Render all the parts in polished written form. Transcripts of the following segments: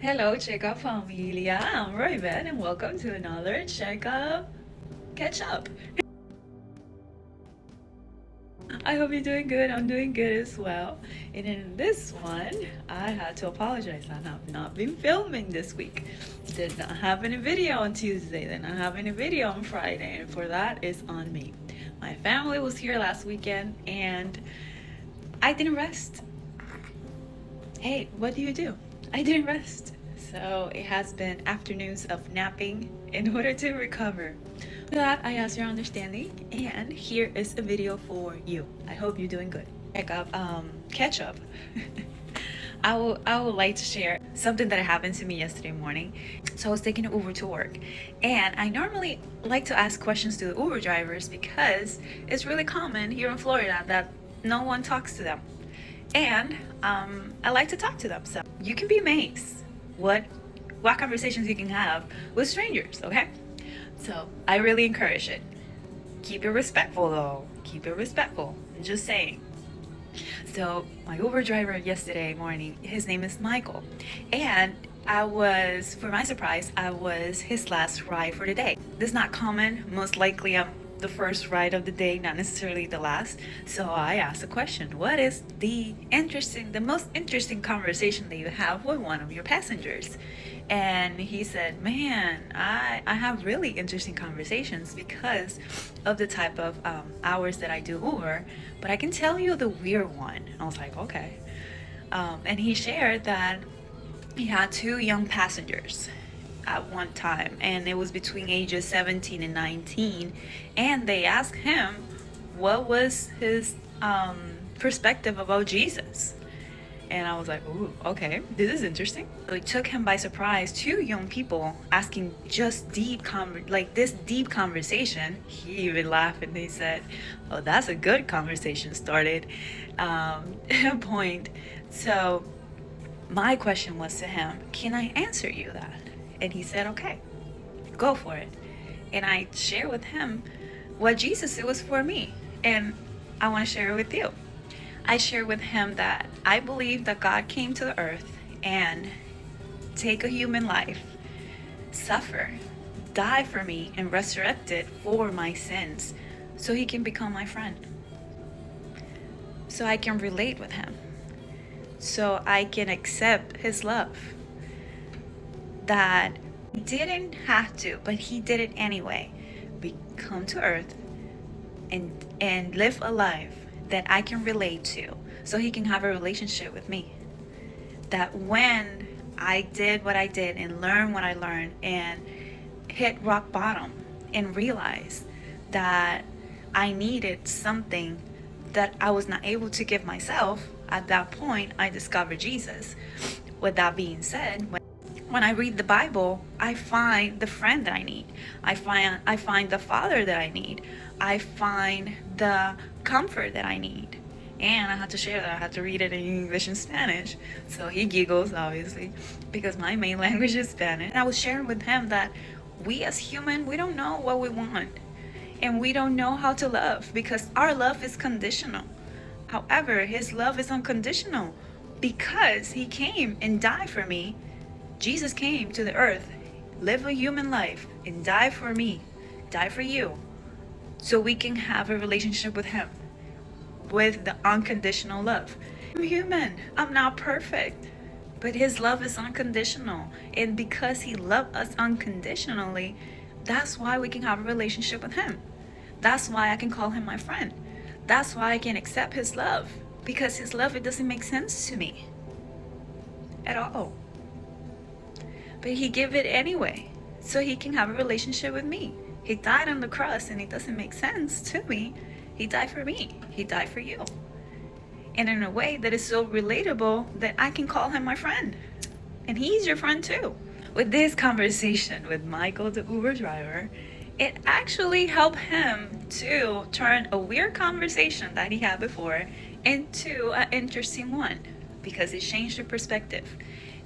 Hello, Checkup Familia. I'm Roybeth, and welcome to another Checkup Catch Up. I hope you're doing good. I'm doing good as well. And in this one, I had to apologize. I have not been filming this week. Did not have any video on Tuesday. Did not have any video on Friday. And for that, it's on me. My family was here last weekend, and I didn't rest. Hey, what do? I didn't rest. So it has been afternoons of napping in order to recover. For that, I ask your understanding, and here is a video for you. I hope you're doing good. Catch up. I would like to share something that happened to me yesterday morning. So I was taking an Uber to work, and I normally like to ask questions to the Uber drivers because it's really common here in Florida that no one talks to them. And I like to talk to them. So you can be amazed what conversations you can have with strangers, okay? So I really encourage it. Keep it respectful though. Keep it respectful. I'm just saying. So my Uber driver yesterday morning, his name is Michael. And for my surprise, I was his last ride for the day. This is not common. Most likely I'm the first ride of the day, not necessarily the last. So I asked the question, what is the most interesting conversation that you have with one of your passengers? And he said, man, I have really interesting conversations because of the type of hours that I do Uber, but I can tell you the weird one. I was like, okay. And he shared that he had two young passengers at one time, and it was between ages 17 and 19, and they asked him what was his perspective about Jesus. And I was like, ooh, okay, this is interesting. So it took him by surprise, two young people asking just deep conversation. He even laughed and he said, oh, that's a good conversation started point. So my question was to him, can I answer you that? And he said, okay, go for it. And I share with him what Jesus was for me. And I want to share it with you. I share with him that I believe that God came to the earth and take a human life, suffer, die for me, and resurrected for my sins so he can become my friend. So I can relate with him. So I can accept his love. That he didn't have to, but he did it anyway. Come to earth and live a life that I can relate to so he can have a relationship with me. That when I did what I did and learned what I learned and hit rock bottom and realized that I needed something that I was not able to give myself, at that point I discovered Jesus. With that being said, when I read the Bible, I find the friend that I need. I find the father that I need. I find the comfort that I need. And I had to share that. I had to read it in English and Spanish. So he giggles, obviously, because my main language is Spanish. And I was sharing with him that we as human, we don't know what we want. And we don't know how to love because our love is conditional. However, his love is unconditional because he came and died for me. Jesus came to the earth, live a human life, and die for me, die for you, so we can have a relationship with him, with the unconditional love. I'm human, I'm not perfect, but his love is unconditional. And because he loved us unconditionally, that's why we can have a relationship with him. That's why I can call him my friend. That's why I can accept his love, because his love, it doesn't make sense to me at all. But he gave it anyway, so he can have a relationship with me. He died on the cross, and it doesn't make sense to me. He died for me. He died for you. And in a way that is so relatable that I can call him my friend. And he's your friend too. With this conversation with Michael, the Uber driver, it actually helped him to turn a weird conversation that he had before into an interesting one, because it changed the perspective.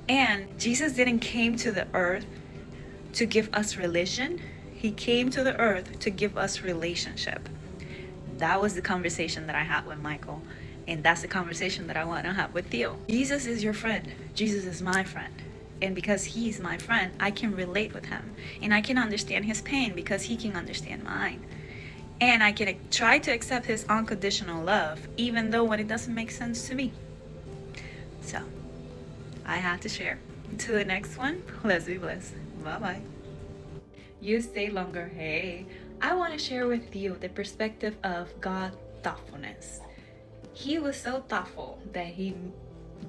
And Jesus didn't came to the earth to give us religion. He came to the earth to give us relationship. That was the conversation that I had with Michael. And that's the conversation that I want to have with you. Jesus is your friend. Jesus is my friend. And because he's my friend, I can relate with him. And I can understand his pain because he can understand mine. And I can try to accept his unconditional love, even though when it doesn't make sense to me. So, I had to share. Until the next one, let's be blessed. Bye bye. You stay longer. Hey, I want to share with you the perspective of God's thoughtfulness. He was so thoughtful that he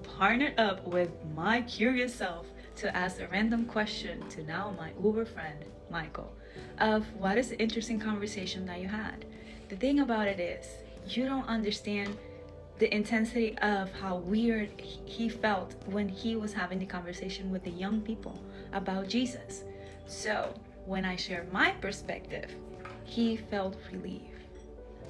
partnered up with my curious self to ask a random question to now my Uber friend, Michael, of what is the interesting conversation that you had. The thing about it is, you don't understand the intensity of how weird he felt when he was having the conversation with the young people about Jesus. So when I share my perspective, he felt relief.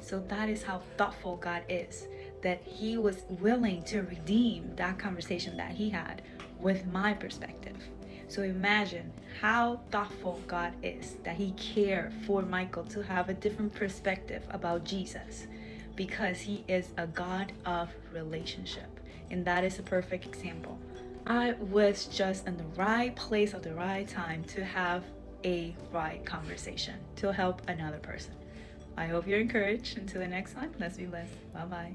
So that is how thoughtful God is, that he was willing to redeem that conversation that he had with my perspective. So imagine how thoughtful God is, that he cared for Michael to have a different perspective about Jesus, because he is a God of relationship. And that is a perfect example. I was just in the right place at the right time to have a right conversation to help another person. I hope you're encouraged. Until the next one, let's be blessed. Bye bye.